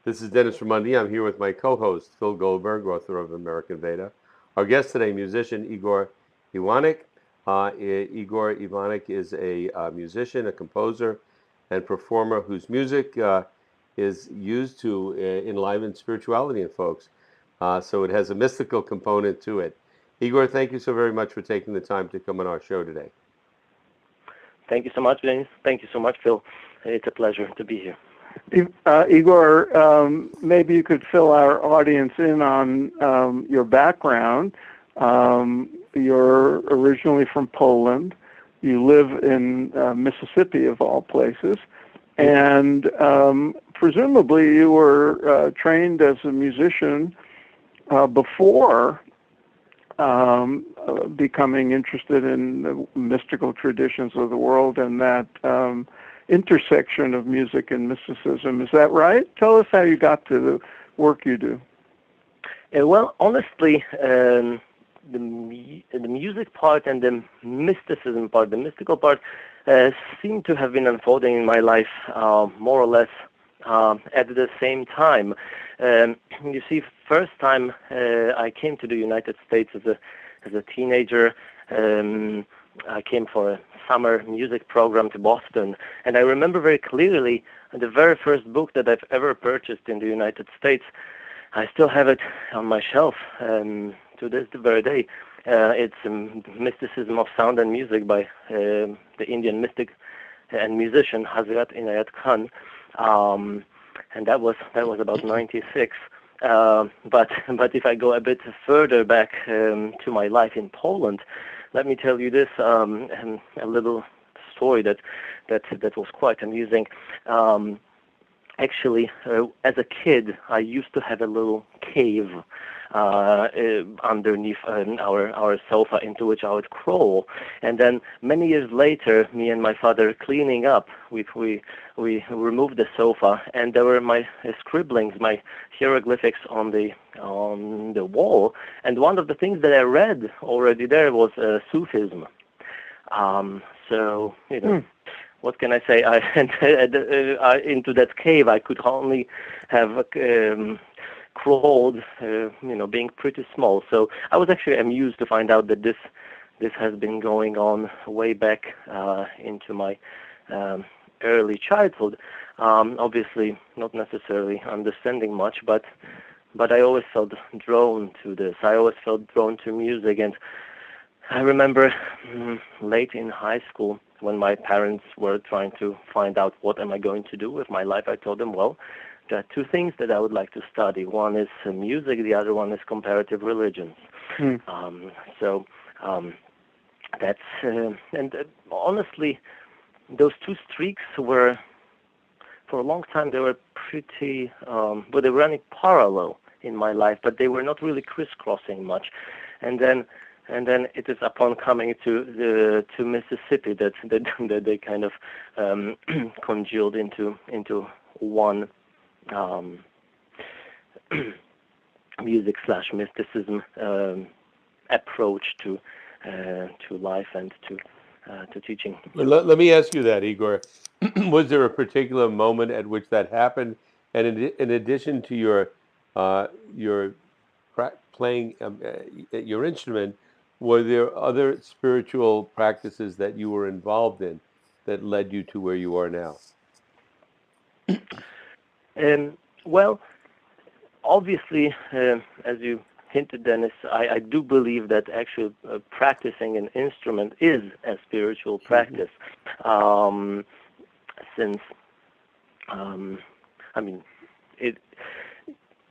This is Dennis Ramundi. I'm here with my co-host, Phil Goldberg, author of American Veda. Our guest today, musician Igor Iwanek. Igor Iwanek is a musician, a composer, and performer whose music is used to enliven spirituality in folks. So it has a mystical component to it. Igor, thank you so very much for taking the time to come on our show today. Thank you so much, Dennis. Thank you so much, Phil. It's a pleasure to be here. Igor, maybe you could fill our audience in on your background. You're originally from Poland. You live in Mississippi, of all places. And presumably you were trained as a musician before becoming interested in the mystical traditions of the world and that intersection of music and mysticism. Is that right? Tell us how you got to the work you do. Well, honestly, the music part and the mysticism part, the mystical part, seem to have been unfolding in my life more or less at the same time. You see, first time I came to the United States as a teenager, I came for a summer music program to Boston, and I remember very clearly the very first book that I've ever purchased in the United States. I still have it on my shelf to this very day. It's Mysticism of Sound and Music by the Indian mystic and musician Hazrat Inayat Khan, and that was about 96. But if I go a bit further back to my life in Poland, let me tell you this a little story that was quite amusing. Actually, as a kid, I used to have a little cave underneath our sofa into which I would crawl. And then many years later, me and my father cleaning up, we removed the sofa, and there were my scribblings, my hieroglyphics on the wall. And one of the things that I read already there was Sufism. So, you know. What can I say? Into that cave, I could only have crawled, being pretty small. So I was actually amused to find out that this has been going on way back into my early childhood. Obviously, not necessarily understanding much, but I always felt drawn to this. I always felt drawn to music, and I remember late in high school, when my parents were trying to find out what am I going to do with my life, I told them, well, there are two things that I would like to study. One is music, the other one is comparative religions. That's, and honestly, those two streaks were, for a long time, they were pretty, they were running parallel in my life, but they were not really crisscrossing much. And then it is upon coming to Mississippi that they kind of congealed into one music/mysticism approach to life and to teaching. Let me ask you that, Igor. Was there a particular moment at which that happened? And in addition to your playing your instrument, were there other spiritual practices that you were involved in that led you to where you are now? Well, obviously, as you hinted, Dennis, I do believe that actually practicing an instrument is a spiritual practice, since,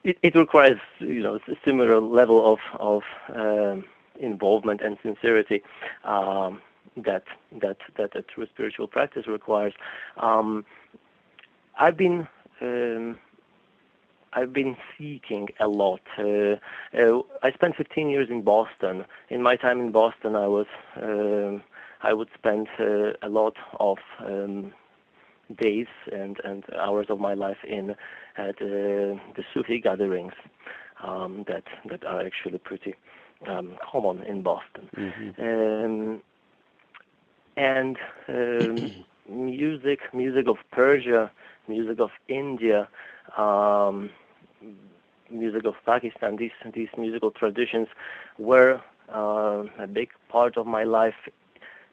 it requires, a similar level of involvement and sincerity that a true spiritual practice requires. I've been seeking a lot. I spent 15 years in Boston. In my time in Boston, I would spend a lot of days and hours of my life at the Sufi gatherings that are actually pretty common in Boston. And music of Persia, music of India, music of Pakistan, these musical traditions were a big part of my life,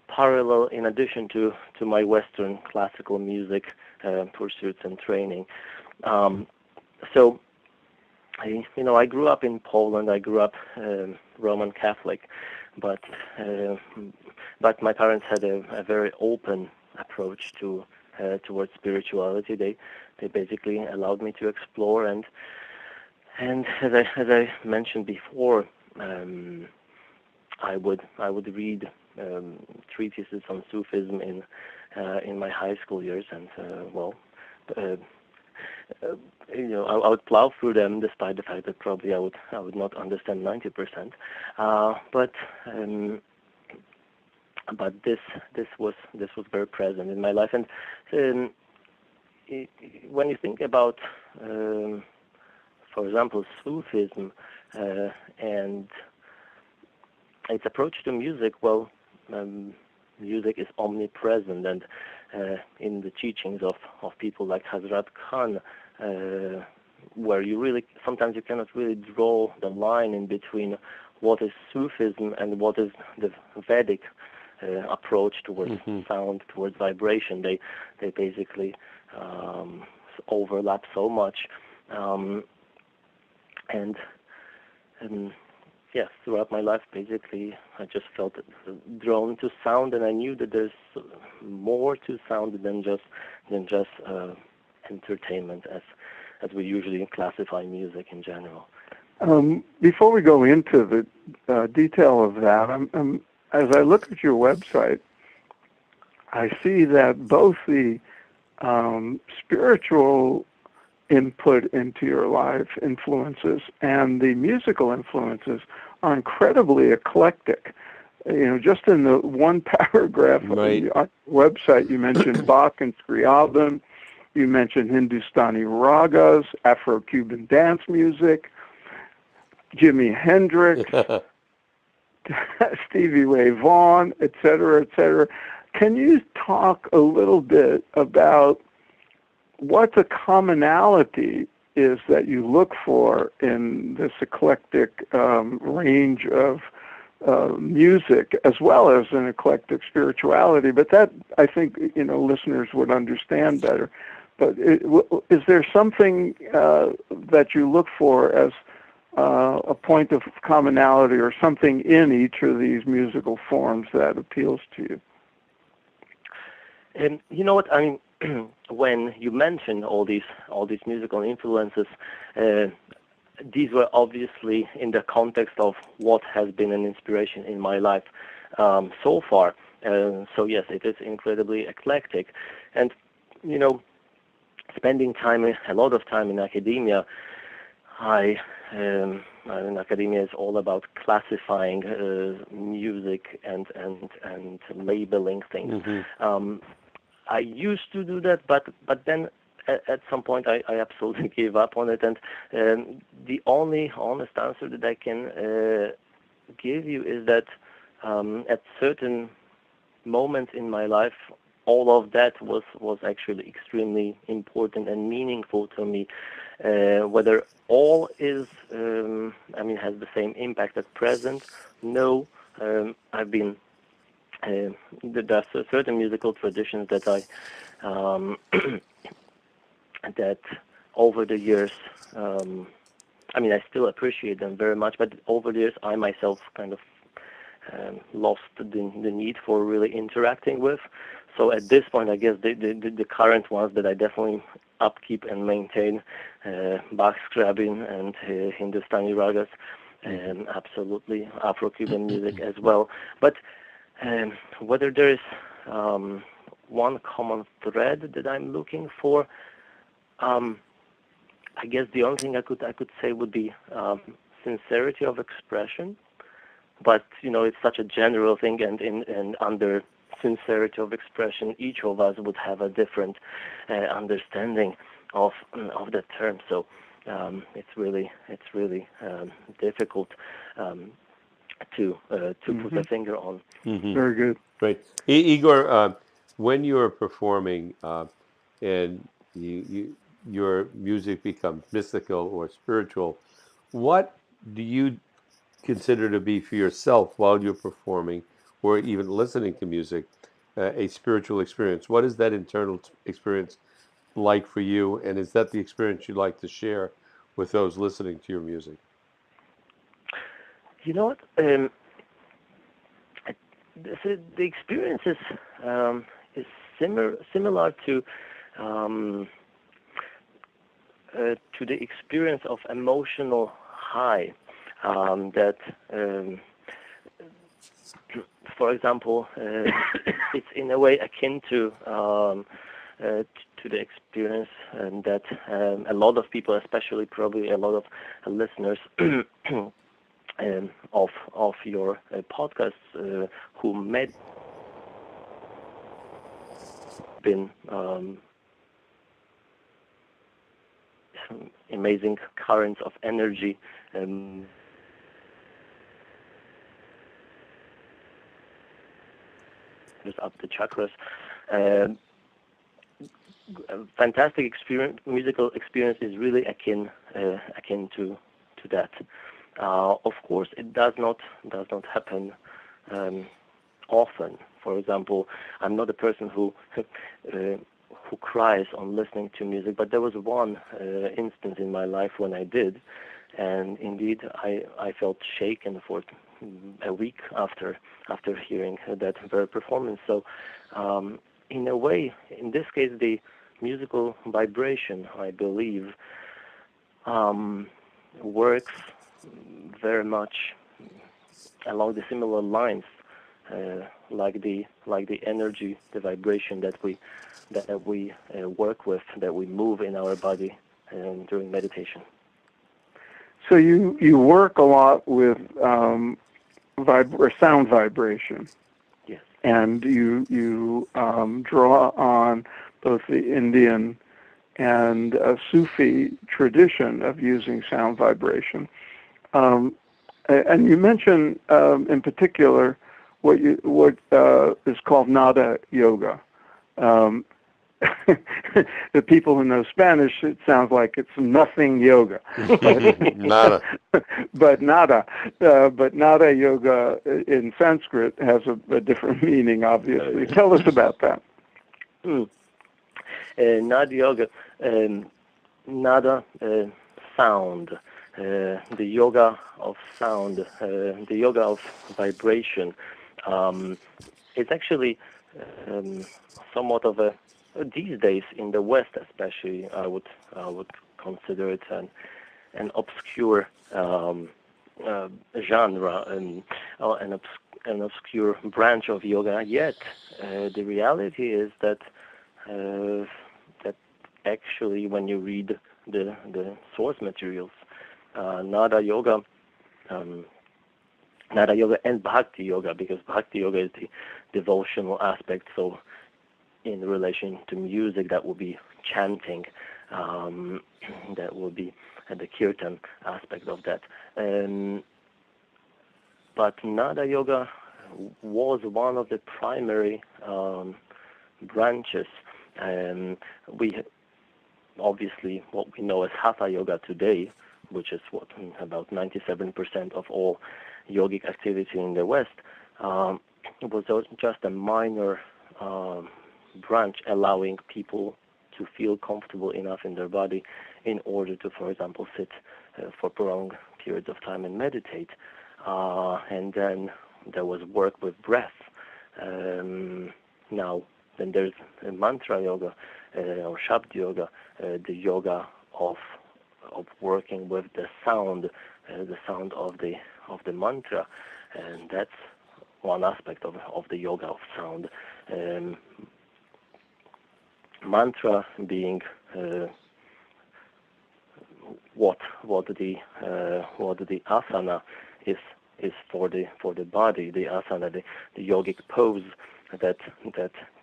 parallel in addition to my Western classical music pursuits and training. So I grew up in Poland. I grew up Roman Catholic, but my parents had a very open approach towards spirituality. They basically allowed me to explore, and as I mentioned before, I would read treatises on Sufism in my high school years, and I would plow through them, despite the fact that probably I would not understand 90%. But this was very present in my life, and when you think about, for example, Sufism and its approach to music, music is omnipresent, and in the teachings of people like Hazrat Khan, where sometimes you cannot really draw the line in between what is Sufism and what is the Vedic approach towards sound, towards vibration. They basically overlap so much, and yes, throughout my life, basically, I just felt drawn to sound, and I knew that there's more to sound than just entertainment, as we usually classify music in general. Before we go into the detail of that, as I look at your website, I see that both the spiritual input into your life influences and the musical influences are incredibly eclectic. Just in the one paragraph Right. on your website, you mentioned Bach and Scriabin, you mentioned Hindustani Ragas, Afro-Cuban dance music, Jimi Hendrix, Stevie Ray Vaughan, et cetera, et cetera. Can you talk a little bit about what the commonality is that you look for in this eclectic range of music, as well as an eclectic spirituality? But that, I think, listeners would understand better. But is there something that you look for as a point of commonality, or something in each of these musical forms that appeals to you? And you know what I mean. When you mention all these musical influences, these were obviously in the context of what has been an inspiration in my life so far. So yes, it is incredibly eclectic, and spending a lot of time in academia, academia is all about classifying music and labeling things. Mm-hmm. I used to do that, but then at some point I absolutely gave up on it, and the only honest answer that I can give you is that at certain moments in my life, all of that was actually extremely important and meaningful to me. Whether all has the same impact at present, no. I've been there are certain musical traditions that that over the years, I still appreciate them very much, but over the years I myself kind of lost the need for really interacting with. So at this point, I guess the current ones that I definitely upkeep and maintain, Bach, Scriabin, and Hindustani Ragas, and absolutely Afro-Cuban music as well. But whether there is one common thread that I'm looking for, I guess the only thing I could say would be sincerity of expression. But it's such a general thing, and under sincerity of expression, each of us would have a different understanding of the term. So it's really difficult to put a finger on. Mm-hmm. Very good. Right, Igor. When you are performing, and you your music becomes mystical or spiritual, what do you consider to be for yourself while you're performing or even listening to music a spiritual experience? What is that internal experience like for you, and is that the experience you'd like to share with those listening to your music? You know what? The experience is similar to the experience of emotional high that, for example, it's in a way akin to the experience that a lot of people, especially probably a lot of listeners of your podcasts who may been amazing currents of energy just up the chakras. Fantastic experience, musical experience is really akin to that. Of course, it does not happen often. For example, I'm not a person who cries on listening to music, but there was one instance in my life when I did, and indeed I felt shaken for a week after hearing that very performance. So in a way, in this case, the musical vibration, I believe, works very much along the similar lines, like the energy, the vibration that we work with, that we move in our body during meditation. So you work a lot with sound vibration. Yes. And you draw on both the Indian and Sufi tradition of using sound vibration. And you mentioned in particular what is called Nada Yoga. The people who know Spanish, it sounds like it's nothing yoga. Nada. But nada yoga in Sanskrit has a different meaning, obviously. Tell us about that. Nada yoga, nada sound, the yoga of sound, the yoga of vibration. It's actually somewhat of a, these days in the West especially, I would consider it an obscure genre and an obscure branch of yoga. Yet the reality is that actually when you read the source materials, Nada Yoga and Bhakti Yoga, because Bhakti Yoga is the devotional aspect, so in relation to music, that will be chanting, that will be the kirtan aspect of that. But Nada Yoga was one of the primary branches. We obviously what we know as Hatha Yoga today, which is what about 97% of all yogic activity in the West, was just a minor branch allowing people to feel comfortable enough in their body in order to, for example, sit for prolonged periods of time and meditate. And then there was work with breath. Now, then there's mantra yoga or shabd yoga, the yoga of working with the sound of the mantra, and that's one aspect of the yoga of sound. Mantra being what the asana is for the body, the asana, the yogic pose that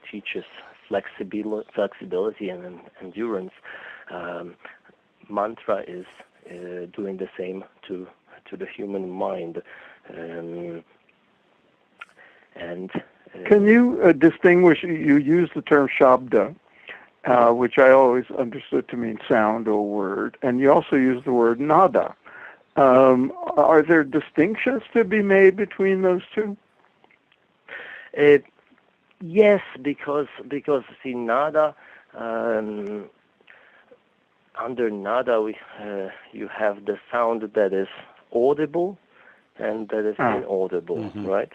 teaches flexibility and endurance. Mantra is doing the same to the human mind. And can you distinguish? You use the term shabda, which I always understood to mean sound or word, and you also use the word nada. Are there distinctions to be made between those two? Yes, because see, nada, under nada you have the sound that is audible and that is inaudible, right?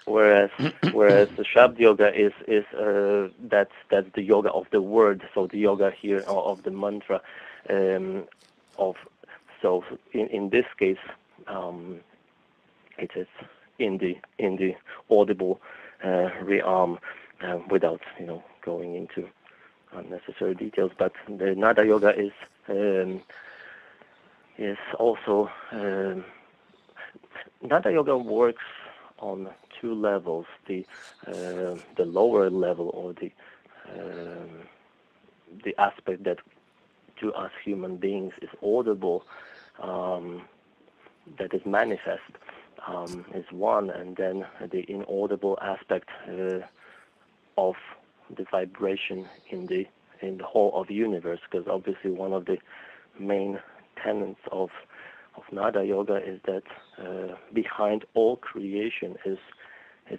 Whereas the Shabd yoga is that's the yoga of the word. So the yoga here of the mantra, so in this case, it is in the audible realm, without going into unnecessary details. But the Nada yoga is also Nada yoga works on two levels: the lower level, or the aspect that to us human beings is audible, that is manifest, is one, and then the inaudible aspect of the vibration in the whole of the universe. Because obviously one of the main tenets of Nada yoga is that behind all creation is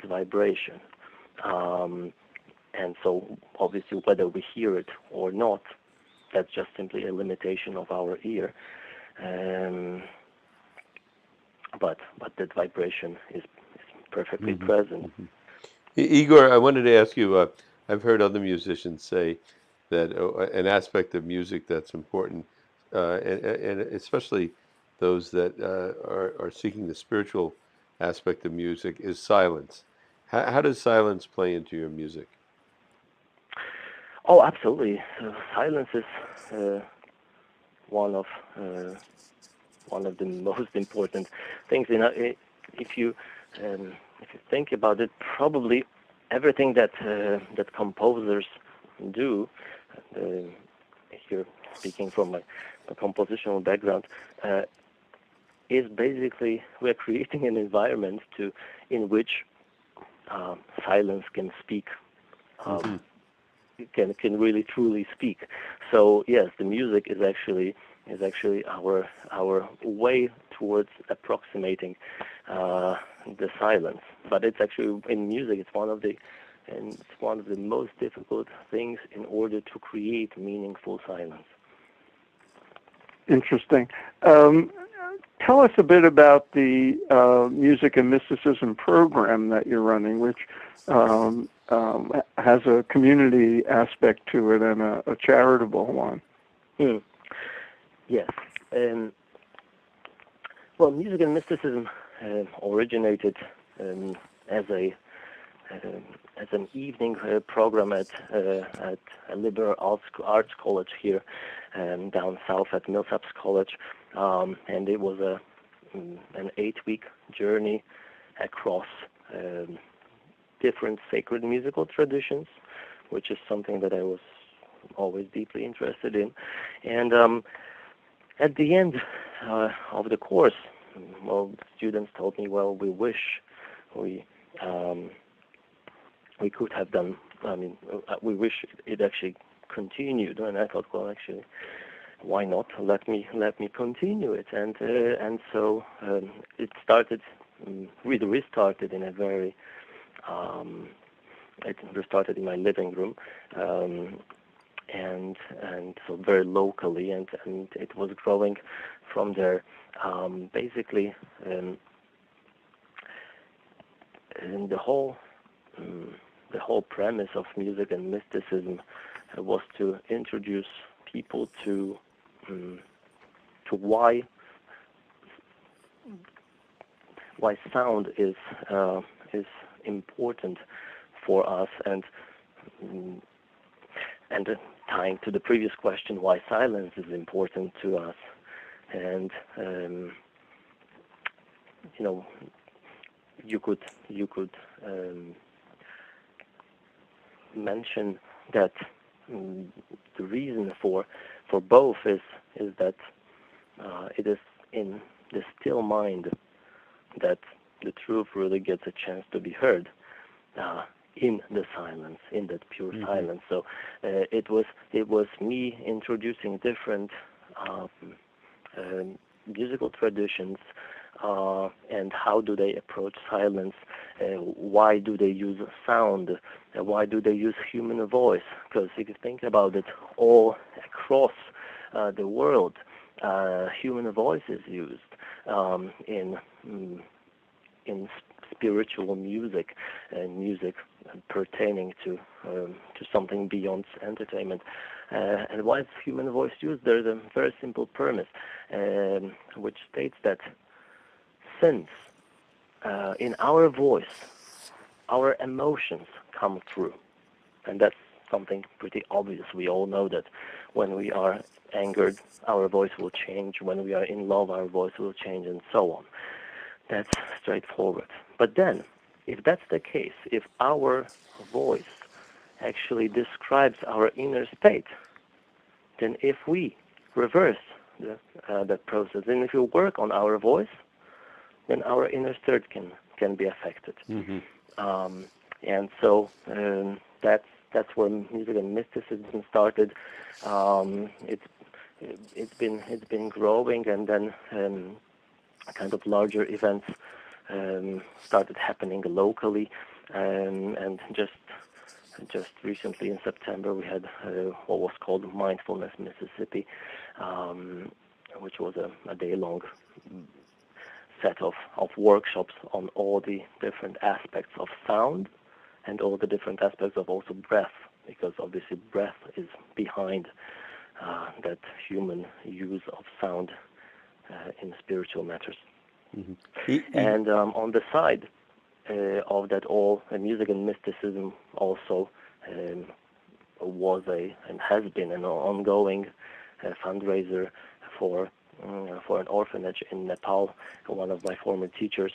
vibration, and so obviously whether we hear it or not, that's just simply a limitation of our ear. But that vibration is perfectly present. Igor, I wanted to ask you, I've heard other musicians say that an aspect of music that's important, and especially those that are seeking the spiritual aspect of music, is silence. How does silence play into your music? Oh, absolutely. Silence is one of the most important things. If you think about it, probably everything that composers do, here speaking from my compositional background, is basically we're creating an environment in which silence can speak. Can really truly speak. So yes, the music is actually our way towards approximating the silence. But it's actually, in music, it's one of the most difficult things in order to create meaningful silence. Interesting. Tell us a bit about the Music and Mysticism program that you're running, which has a community aspect to it and a charitable one. Yes. Well, Music and Mysticism originated as an evening program at a liberal arts college here down south at Millsaps College, and it was an 8-week journey across different sacred musical traditions, which is something that I was always deeply interested in. And at the end of the course, well, students told me, well, we wish we could have done, we wish it actually continued. And I thought, well, actually, why not? Let me continue it. And so it started, we restarted in a very, it restarted in my living room, and so very locally, and it was growing from there. Basically, and the whole premise of Music and Mysticism was to introduce people to why sound is important for us, and tying to the previous question, why silence is important to us. And you could mention that the reason for both is that it is in the still mind that the truth really gets a chance to be heard. in the silence, in that pure silence. So it was me introducing different musical traditions, and how do they approach silence, why do they use sound, why do they use human voice, because if you think about it, all across the world, human voice is used in spiritual music, and music pertaining to something beyond entertainment. And why is human voice used? There's a very simple premise, which states that since in our voice, our emotions come through, and that's something pretty obvious. We all know that when we are angered, our voice will change. When we are in love, our voice will change, and so on. That's straightforward. But then, if that's the case, if our voice actually describes our inner state, then if we reverse that process, and if we work on our voice, then our inner state can be affected. And so that's where music and mysticism started. It's been growing, and then kind of larger events started happening locally, and just recently in September we had what was called Mindfulness Mississippi, which was a day-long set of workshops on all the different aspects of sound and all the different aspects of also breath, because obviously breath is behind that human use of sound in spiritual matters. And on the side of that all, music and mysticism also was and has been an ongoing fundraiser for an orphanage in Nepal. One of my former teachers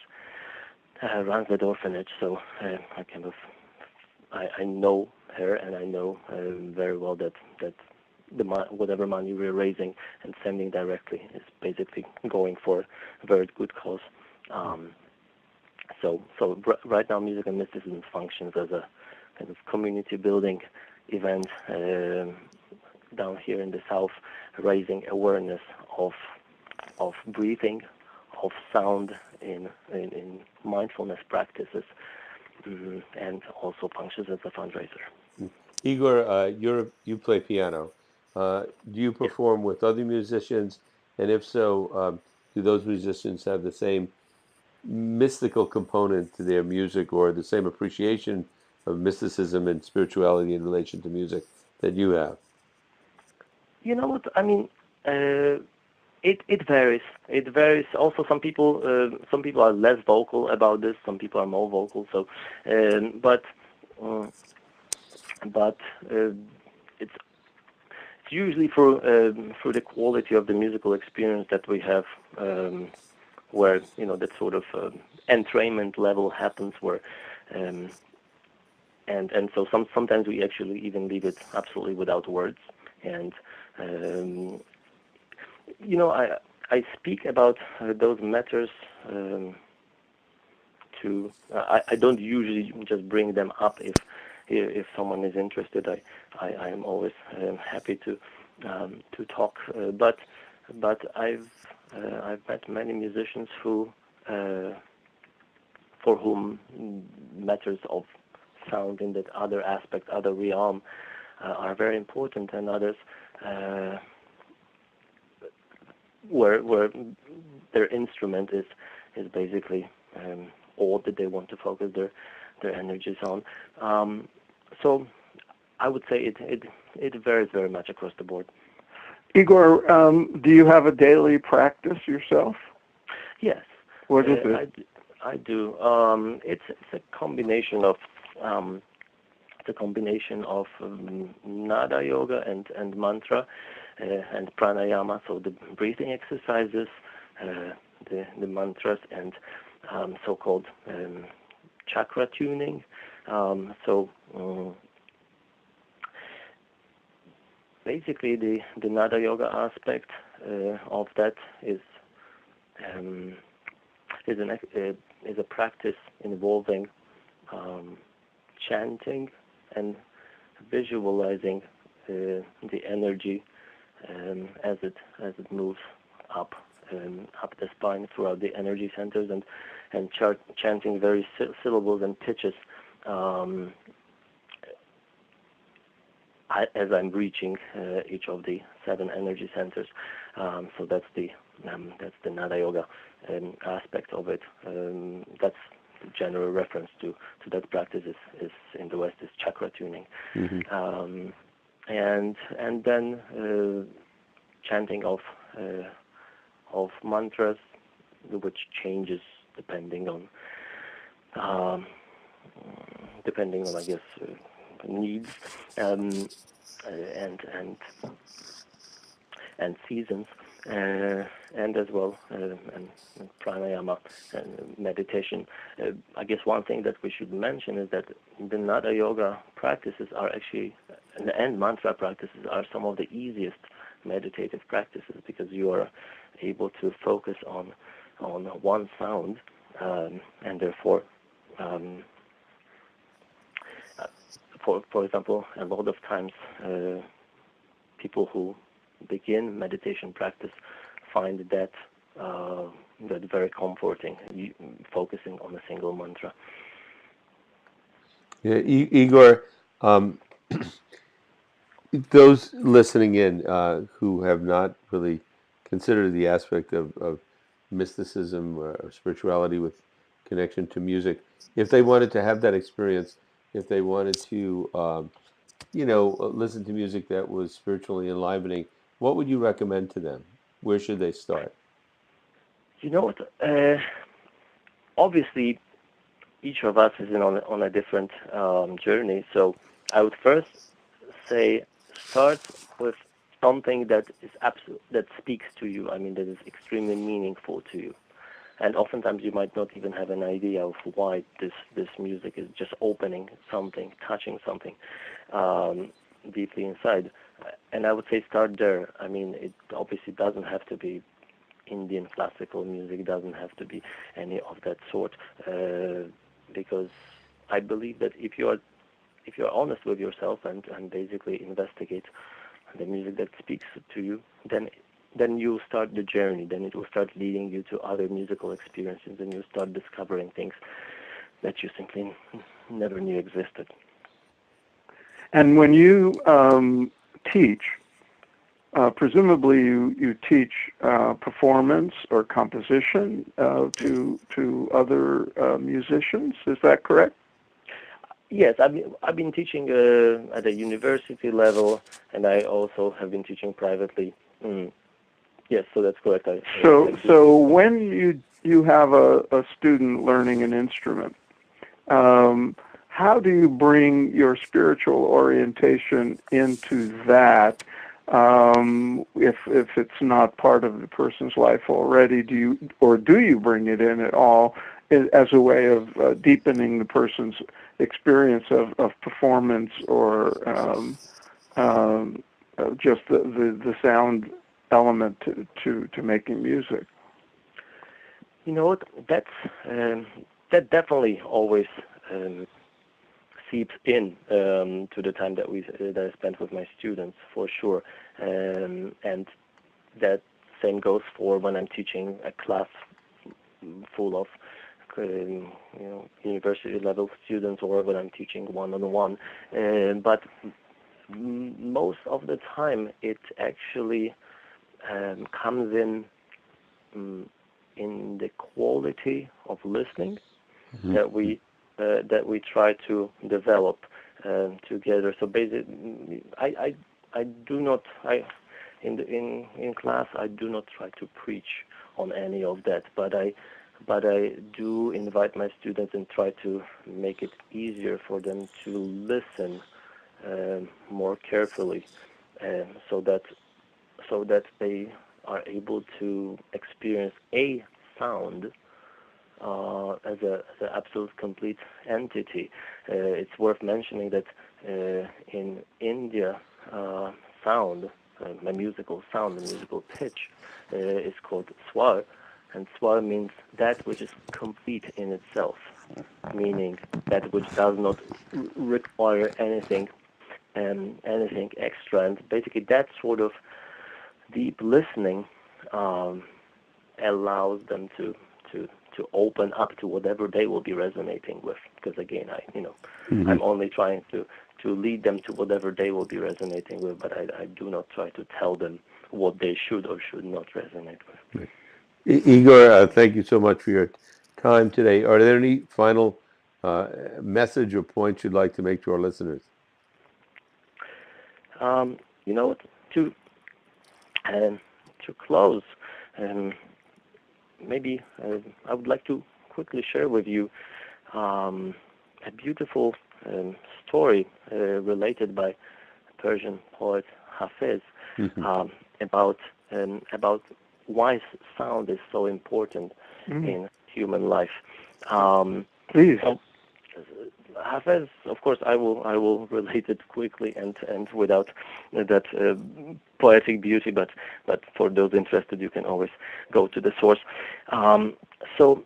runs that orphanage, so I know her, and I know very well that whatever money we're raising and sending directly is basically going for a very good cause. So right now, Music and Mysticism functions as a kind of community building event down here in the south, raising awareness of breathing, of sound in mindfulness practices, and also functions as a fundraiser. Igor, you play piano. Do you perform with other musicians? And if so, do those musicians have the same mystical component to their music, or the same appreciation of mysticism and spirituality in relation to music that you have? You know what? I mean, it varies. It varies. Also, some people are less vocal about this. Some people are more vocal. So, but it's usually for the quality of the musical experience that we have, where that sort of entrainment level happens, where and so sometimes we actually even leave it absolutely without words. And I speak about those matters I don't usually just bring them up if someone is interested. I am always happy to talk. But I've met many musicians for whom matters of sound in that other aspect, other realm, are very important, and others where their instrument is basically all that they want to focus their energies on. So I would say it varies very much across the board. Igor, do you have a daily practice yourself? Yes. What is it? I do. It's a combination of Nada Yoga and mantra and pranayama, so the breathing exercises, the mantras, and so-called chakra tuning. Basically, the Nada Yoga aspect of that is a practice involving chanting and visualizing the energy as it moves up the spine throughout the energy centers, and chanting various syllables and pitches as I'm reaching each of the 7 energy centers. So that's the Nada Yoga aspect of it. That's the general reference to that practice is in the West is chakra tuning. Mm-hmm. And then chanting of mantras, which changes depending on I guess needs and seasons, and as well and pranayama and meditation. I guess one thing that we should mention is that the Nada Yoga practices are actually, and mantra practices are some of the easiest meditative practices, because you are able to focus on one sound, and therefore for example, a lot of times people who begin meditation practice find that very comforting, focusing on a single mantra. Yeah, Igor, those listening in who have not really considered the aspect of mysticism or spirituality with connection to music, if they wanted to have that experience, if they wanted to, listen to music that was spiritually enlivening, what would you recommend to them? Where should they start? You know what? Obviously, each of us is on a different journey. So I would first say start with something that is that speaks to you. I mean, that is extremely meaningful to you. And oftentimes you might not even have an idea of why this music is just opening something, touching something deeply inside. And I would say start there. I mean, it obviously doesn't have to be Indian classical music, it doesn't have to be any of that sort, because I believe that if you're honest with yourself and basically investigate the music that speaks to you, then you'll start the journey. Then it will start leading you to other musical experiences, and you'll start discovering things that you simply never knew existed. And when you teach, presumably you teach performance or composition to other musicians. Is that correct? Yes, I've been teaching at a university level, and I also have been teaching privately. Yes, so that's correct. So when you have a student learning an instrument, how do you bring your spiritual orientation into that? If it's not part of the person's life already, do you bring it in at all as a way of deepening the person's experience of performance, or just the sound element to making music? You know what? That definitely always seeps in to the time that I spent with my students, for sure, and that same goes for when I'm teaching a class full of university level students, or when I'm teaching one-on-one. But most of the time, it actually comes in the quality of listening that we try to develop together. So basically, I do not in class I do not try to preach on any of that, but I do invite my students and try to make it easier for them to listen more carefully, so that they are able to experience a sound as an absolute complete entity. It's worth mentioning that in India, sound, a musical sound, a musical pitch, is called swar, and swar means that which is complete in itself, meaning that which does not require anything extra. And basically that sort of deep listening allows them to open up to whatever they will be resonating with. Because again, I'm only trying to lead them to whatever they will be resonating with, but I do not try to tell them what they should or should not resonate with. Right. Igor, thank you so much for your time today. Are there any final message or points you'd like to make to our listeners? To close, maybe I would like to quickly share with you a beautiful story related by Persian poet Hafiz about why sound is so important in human life. Please. Hafez, of course, I will relate it quickly and without that poetic beauty, but for those interested, you can always go to the source. So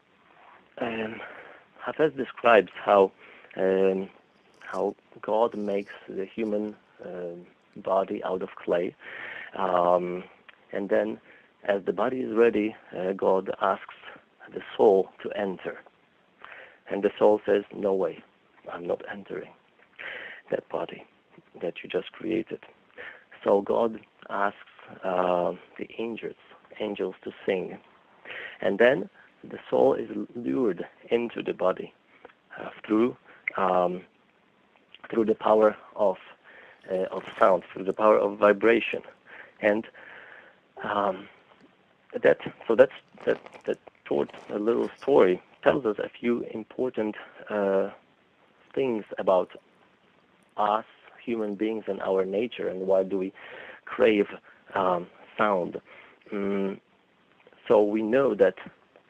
Hafez describes how God makes the human body out of clay, and then as the body is ready, God asks the soul to enter, and the soul says, "No way. I'm not entering that body that you just created." So God asks the angels to sing. And then the soul is lured into the body through the power of sound, through the power of vibration. And that short little story tells us a few important things about us, human beings, and our nature, and why do we crave sound. So we know that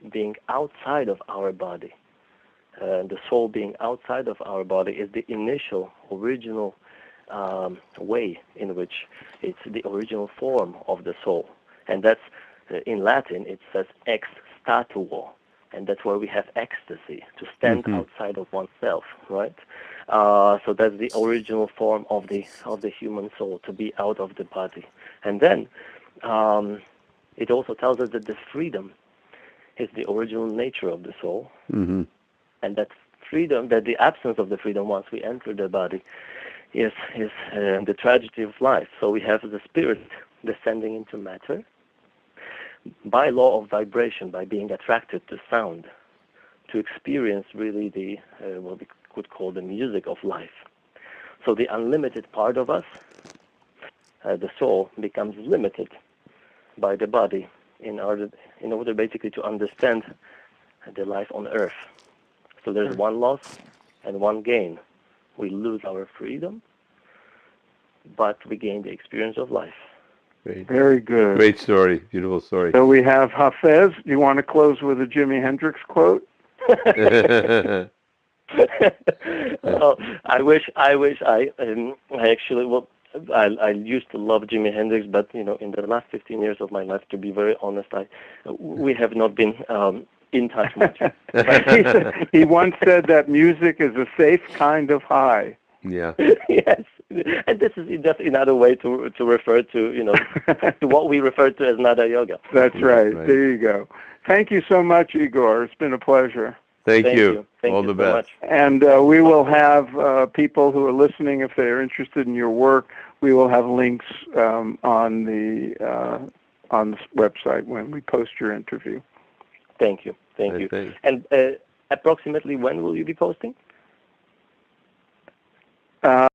being outside of our body, the soul being outside of our body, is the initial, original way in which it's the original form of the soul. And that's, in Latin, it says ex statuo. And that's where we have ecstasy, to stand outside of oneself, right? So that's the original form of the human soul, to be out of the body. And then it also tells us that the freedom is the original nature of the soul, and that freedom, that the absence of the freedom once we enter the body, is the tragedy of life. So we have the spirit descending into matter, by law of vibration, by being attracted to sound, to experience really the what we could call the music of life. So the unlimited part of us, the soul, becomes limited by the body in order basically to understand the life on earth. So there's one loss and one gain. We lose our freedom, but we gain the experience of life. Great. Very good. Great story. Beautiful story. So we have Hafez. You want to close with a Jimi Hendrix quote? I wish I actually, well, I used to love Jimi Hendrix, but in the last 15 years of my life, to be very honest, we have not been in touch much. He once said that music is a safe kind of high. Yeah. Yes, and this is just another way to refer to to what we refer to as Nada Yoga. That's right. There you go. Thank you so much, Igor. It's been a pleasure. Thank you. All the best. Much. And we will have people who are listening, if they're interested in your work, we will have links on the website when we post your interview. Thank you. And approximately when will you be posting?